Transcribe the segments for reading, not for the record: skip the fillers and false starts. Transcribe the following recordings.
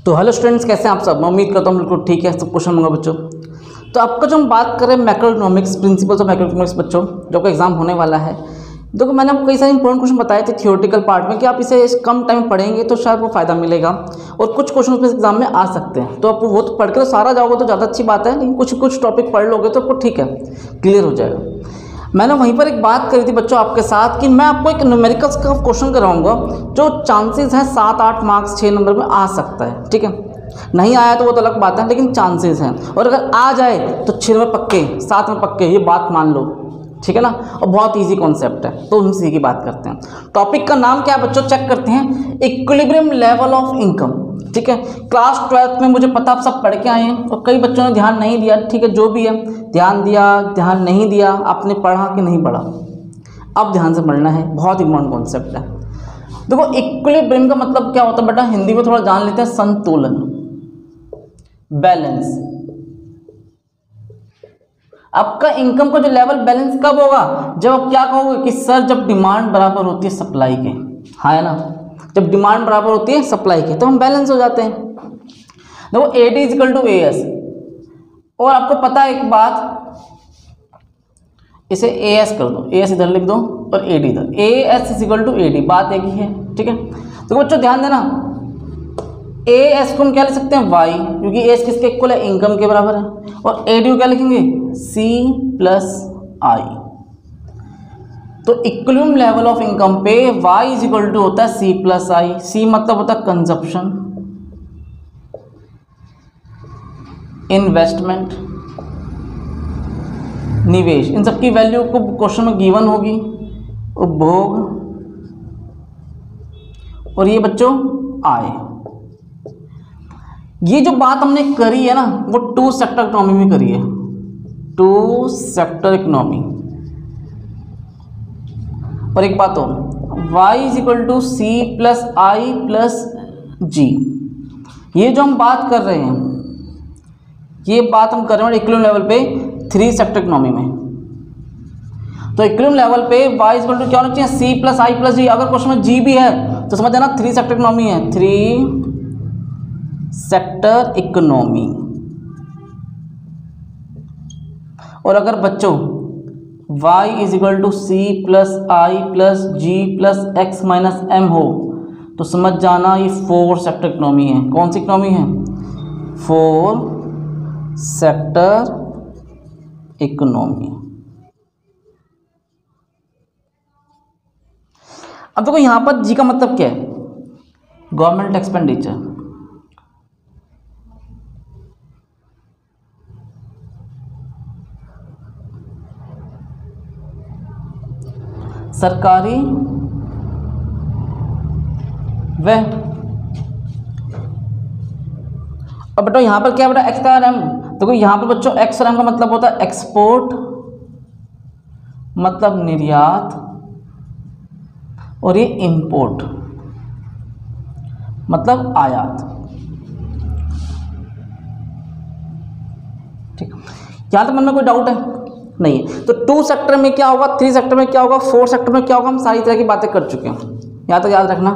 तो hello students, कैसे हैं आप सब। मैं उम्मीद करता हूँ बिल्कुल ठीक है, सब क्वेश्चन होंगे बच्चों। तो आपका जो हम बात करें मैक्रोइकोनॉमिक्स, प्रिंसिपल्स ऑफ मैक्रोइकोनॉमिक्स बच्चों, जो का एग्जाम होने वाला है। देखो मैंने आपको कई सारे इंपॉर्टेंट क्वेश्चन बताए थे थियोरेटिकल पार्ट में कि आप इसे कम टाइम में पढ़ेंगे तो शायद वो फायदा मिलेगा, और कुछ क्वेश्चन उसमें एग्जाम में आ सकते हैं। तो आप वो तो पढ़ के तो सारा जाओगे तो ज़्यादा अच्छी बात है, लेकिन कुछ टॉपिक पढ़ लोगे तो आपको ठीक है, क्लियर हो जाएगा। मैंने वहीं पर एक बात करी थी बच्चों आपके साथ कि मैं आपको एक न्यूमेरिकल्स का क्वेश्चन कराऊंगा जो चांसेस है 7-8 मार्क्स 6 नंबर में आ सकता है, ठीक है। नहीं आया तो वो तो अलग बात है, लेकिन चांसेस हैं, और अगर आ जाए तो 6 में पक्के 7 में पक्के, ये बात मान लो, ठीक है ना। और बहुत इजी कॉन्सेप्ट है, तो हम इसी की बात करते हैं। टॉपिक का नाम क्या है बच्चों, चेक करते हैं, इक्विलिब्रियम लेवल ऑफ इनकम, ठीक है। क्लास 12th में मुझे पता आप सब पढ़ के आए हैं, और कई बच्चों ने ध्यान नहीं दिया, ठीक है। जो भी है, ध्यान दिया ध्यान नहीं दिया, आपने पढ़ा कि नहीं पढ़ा, अब ध्यान से पढ़ना है, बहुत इंपॉर्टेंट कॉन्सेप्ट है। देखो इक्विलिब्रियम का मतलब क्या होता है बेटा, हिंदी में थोड़ा जान लेते हैं। संतुलन, बैलेंस। आपका इनकम का जो लेवल बैलेंस कब होगा, जब आप क्या कहोगे कि सर जब डिमांड बराबर होती है सप्लाई के, हाँ है ना, जब डिमांड बराबर होती है सप्लाई के, तो हम बैलेंस हो जाते हैं। देखो AD इक्वल टू AS, और आपको पता है एक बात, इसे AS कर दो, AS इधर लिख दो और AD इधर, AS इक्वल टू AD, बात एक ही है, ठीक है। तो बच्चों ध्यान देना, AS को हम क्या लिख सकते हैं Y, क्योंकि AS किसके इक्वल है, इनकम के बराबर है, और AD को क्या लिखेंगे, C प्लस I। तो इक्विलिब्रियम लेवल ऑफ इनकम पे Y इज इक्वल टू होता है C प्लस I। C मतलब होता है कंजप्शन, इन्वेस्टमेंट, निवेश, इन सबकी वैल्यू को क्वेश्चन में गिवन होगी, उपभोग, और ये बच्चों आय। ये जो बात हमने करी है ना, वो 2 सेक्टर इकोनॉमी में करी है, 2 सेक्टर इकोनॉमी। और एक बात और, y is equal to C plus I plus G। ये जो हम बात कर रहे हैं, ये बात हम कर रहे हैं इक्विलिब्रियम लेवल पे 3 सेक्टर इकोनॉमी में। तो इक्विलिब्रियम लेवल पे y इज इक्वल टू क्या होना चाहिए, C plus I plus G। अगर क्वेश्चन में G भी है तो समझ जाना 3 सेक्टर इकोनॉमी है, 3 सेक्टर इकोनॉमी। और अगर बच्चों y is equal to C plus I plus G plus X minus M हो, तो समझ जाना ये 4 सेक्टर इकोनॉमी है। कौन सी इकोनॉमी है, 4 सेक्टर इकोनॉमी। अब देखो यहां पर G का मतलब क्या है, गवर्नमेंट एक्सपेंडिचर। सरकारी व्यय। अब बेटा यहां पर क्या बेटा, एक्स का M। देखो यहां पर बच्चों एक्स और M का मतलब होता है एक्सपोर्ट मतलब निर्यात, और ये इंपोर्ट मतलब आयात, ठीक। यहां तक मन में कोई डाउट है नहीं है। तो 2 सेक्टर में क्या होगा, 3 सेक्टर में क्या होगा, 4 सेक्टर में क्या होगा, हम सारी तरह की बातें कर चुके हैं। यहां तक याद रखना,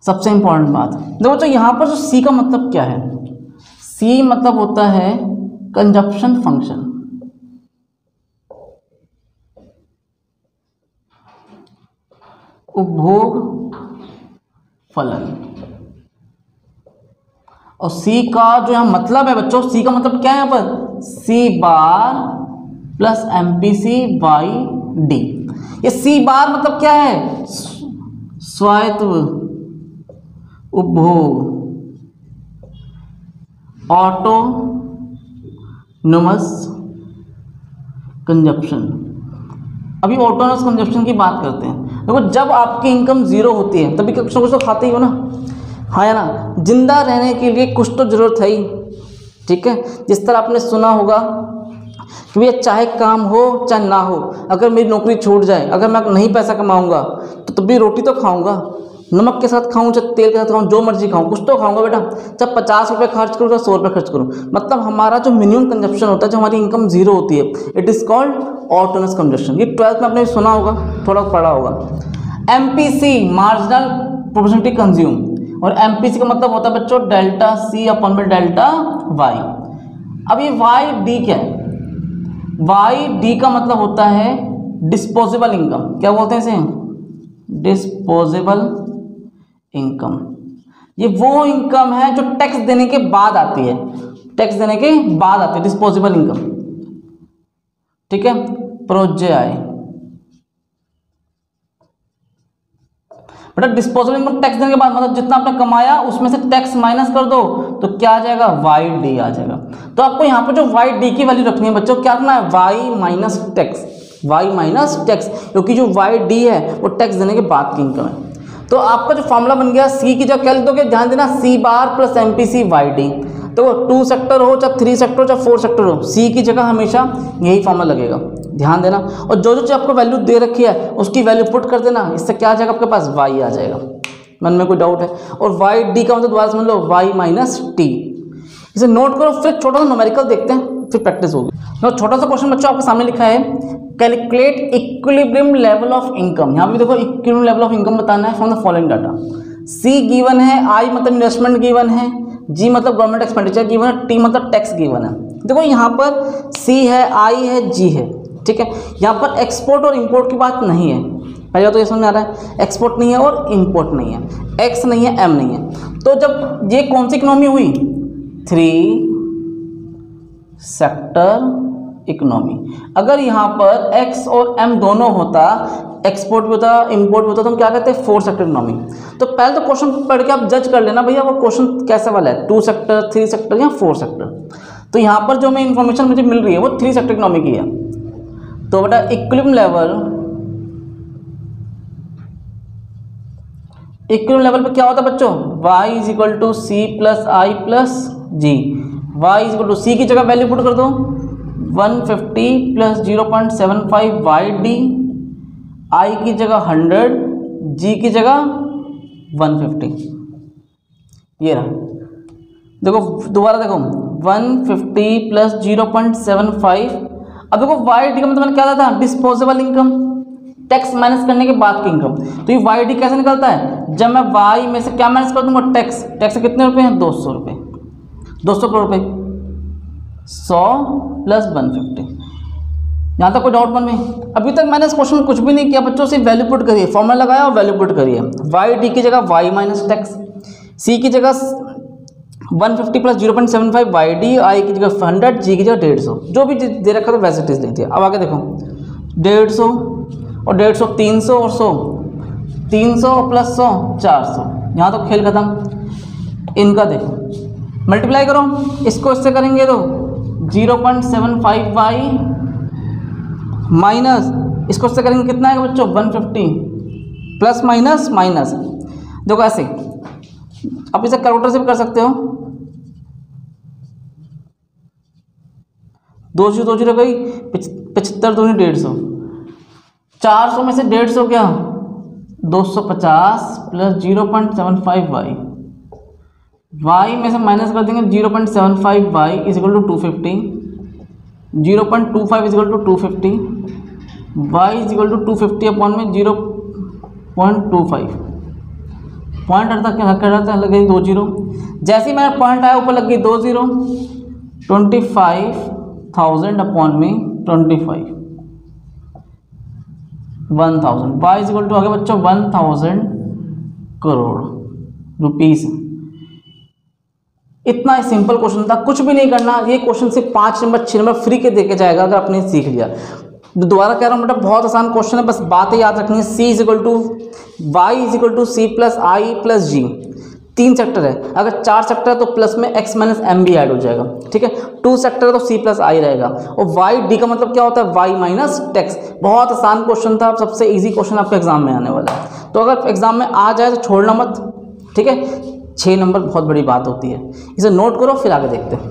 सबसे इंपॉर्टेंट बात। देखो तो यहां पर जो C का मतलब क्या है, C मतलब होता है कंजप्शन फंक्शन, उपभोग फलन। और C का जो यहां मतलब है बच्चों, C का मतलब क्या है यहां पर, C bar plus MPC by D। ये C बार मतलब क्या है, स्वायत्त उपभोग, ऑटोनोमस कंजप्शन। अभी ऑटोनोमस कंजप्शन की बात करते हैं। देखो जब आपकी इनकम 0 होती है तभी कुछ ना कुछ तो खाते ही हो ना, हाँ या ना। जिंदा रहने के लिए कुछ तो जरूरत है ही, ठीक है। जिस तरह आपने सुना होगा कि भैया चाहे काम हो चाहे ना हो, अगर मेरी नौकरी छूट जाए, अगर मैं नहीं पैसा कमाऊंगा तो तब भी रोटी तो खाऊंगा, नमक के साथ खाऊं चाहे तेल के साथ खाऊं, जो मर्जी खाऊं, कुछ तो खाऊंगा बेटा। चाहे 50 रुपये खर्च करूँ चाहे 100 रुपये खर्च करूँ, मतलब हमारा जो मिनिमम कंजप्शन होता है, जो हमारी इनकम 0 होती है, it is called autonomous consumption. ये 12th में आपने सुना होगा, थोड़ा पढ़ा होगा। MPC मार्जिनल प्रोपोर्शनलिटी कंज्यूम, और MPC का मतलब होता है बच्चों डेल्टा C अपॉन में डेल्टा Y। अब ये YD क्या है? YD का मतलब होता है डिस्पोजेबल इनकम। क्या बोलते हैं इसे? Disposable income. ये वो इनकम है जो टैक्स देने के बाद आती है, टैक्स देने के बाद आती है डिस्पोजेबल इनकम, ठीक है। प्रोजेआई बेटा डिस्पोजेबल इनकम टैक्स देने के बाद मतलब जितना आपने कमाया उसमें से टैक्स माइनस कर दो तो क्या आ जाएगा? YD आ जाएगा। तो आपको यहाँ पर जो YD की वैल्यू रखनी है बच्चों, क्या रखना है? Y minus tax, Y minus tax, क्योंकि जो YD है वो टैक्स देने के बाद की इनकम है। तो आपका जो फॉर्मूला बन गया C की जगह क्या लिख दोगे? ध्यान देना C बार प्लस MPC YD। तो 2 सेक्टर हो चाहे 3 सेक्टर हो चाहे 4 सेक्टर हो, C की जगह हमेशा यही फॉर्मूला लगेगा, ध्यान देना। और जो जो आपको वैल्यू दे रखी है उसकी वैल्यू पुट कर देना, इससे क्या आ जाएगा आपके पास? Y आ जाएगा। मन में कोई डाउट है? और YD का मतलब दोबारा समझ लो Y माइनस T। इसे नोट करो, फिर छोटा सा न्यूमेरिकल देखते हैं, फिर प्रैक्टिस होगी। तो छोटा सा क्वेश्चन बच्चों आपके सामने लिखा है, calculate equilibrium level of income. यहाँ पे देखो इक्विलिब्रियम लेवल ऑफ इनकम बताना है from the following data. C given है, I मतलब इन्वेस्टमेंट गिवन है, G मतलब गवर्नमेंट एक्सपेंडिचर गिवन है, T मतलब टैक्स गिवन है। देखो यहाँ पर C है, I है, G है, ठीक है। यहाँ पर एक्सपोर्ट और इंपोर्ट की बात नहीं है, पहले तो ये समझ में आ रहा है। एक्सपोर्ट नहीं है और इंपोर्ट नहीं है, X नहीं है, M नहीं है। तो जब ये कौन सी इकोनॉमी हुई? 3 सेक्टर इकोनॉमी। अगर यहाँ पर X और M दोनों होता, एक्सपोर्ट भी होता, इंपोर्ट भी होता, तो हम क्या कहते हैं? 4 सेक्टर इकोनॉमी। तो पहले तो क्वेश्चन पढ़ के आप जज कर लेना भैया वो क्वेश्चन कैसे वाला है, 2 सेक्टर, 3 सेक्टर या 4 सेक्टर। तो यहाँ पर जो मैं इन्फॉर्मेशन मुझे मिल रही है वो 3 सेक्टर इकोनॉमी की है। तो बेटा इक्विलिब्रियम लेवल पे क्या होता है बच्चों? Y is equal to C plus I plus G। Y is equal to C की जगह वैल्यू पुट कर दो 150 प्लस 0.75 YD, I की जगह 100, G की जगह 150। ये रहा, देखो दोबारा देखो 150 प्लस 0.75। अब देखो YD का मतलब मैंने क्या था? डिस्पोजेबल इनकम, टैक्स माइनस करने के बाद की इनकम। तो ये YD कैसे निकलता है? जब मैं Y में से क्या माइनस कर दूंगा? टैक्स। टैक्स कितने रुपए हैं? 200 रुपये, 200 करोड़ रुपये, 100 प्लस 150। यहाँ तक कोई डाउट मन में? अभी तक मैंने इस क्वेश्चन में कुछ भी नहीं किया बच्चों, सिर्फ वैल्यू पुट करिए, फॉर्मूला लगाया और वैल्यू पुट करिए। YD की जगह Y माइनस टैक्स, C की जगह 150 प्लस 0.75 YD, I की जगह 100, G की जगह 150। जो भी दे रखा था वैसे चीज़ लिख दिया। अब आगे देखो 150 और 150 300 और 100, 300 प्लस 100 400। यहाँ तो खेल खत्म। इनका देखो मल्टीप्लाई करो, इसको इससे करेंगे तो 0.75y माइनस इसको इससे करेंगे कितना है बच्चों? 150 प्लस माइनस माइनस। देखो ऐसे आप इसे कैलकुलेटर से भी कर सकते हो। 2 जीरो 2 जीरो गई, 75 दूनी 150, 400 में से 150 क्या? 250 प्लस 0.75y, y में से माइनस कर देंगे 0.75y is equal to 250, 0.25 is equal to 250, y is equal to 250 upon में 0.25। पॉइंट हटता लग गई 2 जीरो। जैसे ही मेरा पॉइंट आया ऊपर लग गई 2 जीरो। 25,000 अपॉन में 25, 1000। y इज इक्वल टू आ गया बच्चों 1000 करोड़ रुपीस। इतना ही सिंपल क्वेश्चन था, कुछ भी नहीं करना। ये क्वेश्चन सिर्फ 5 नंबर 6 नंबर फ्री के देके जाएगा अगर आपने सीख लिया। दोबारा कह रहा हूँ बेटा बहुत आसान क्वेश्चन है, बस बातें याद रखनी है। C is equal to y is equal to C plus I plus G। 3 sector है, अगर 4 सेक्टर है तो प्लस में x माइनस एम भी ऐड हो जाएगा, ठीक है। 2 सेक्टर है तो C प्लस I रहेगा। और YD का मतलब क्या होता है? y minus tax. बहुत आसान क्वेश्चन था, सबसे इजी क्वेश्चन आपके एग्जाम में आने वाला है। तो अगर एग्जाम में आ जाए तो छोड़ना मत, ठीक है। 6 नंबर बहुत बड़ी बात होती है, इसे नोट करो फिर आगे देखते हैं।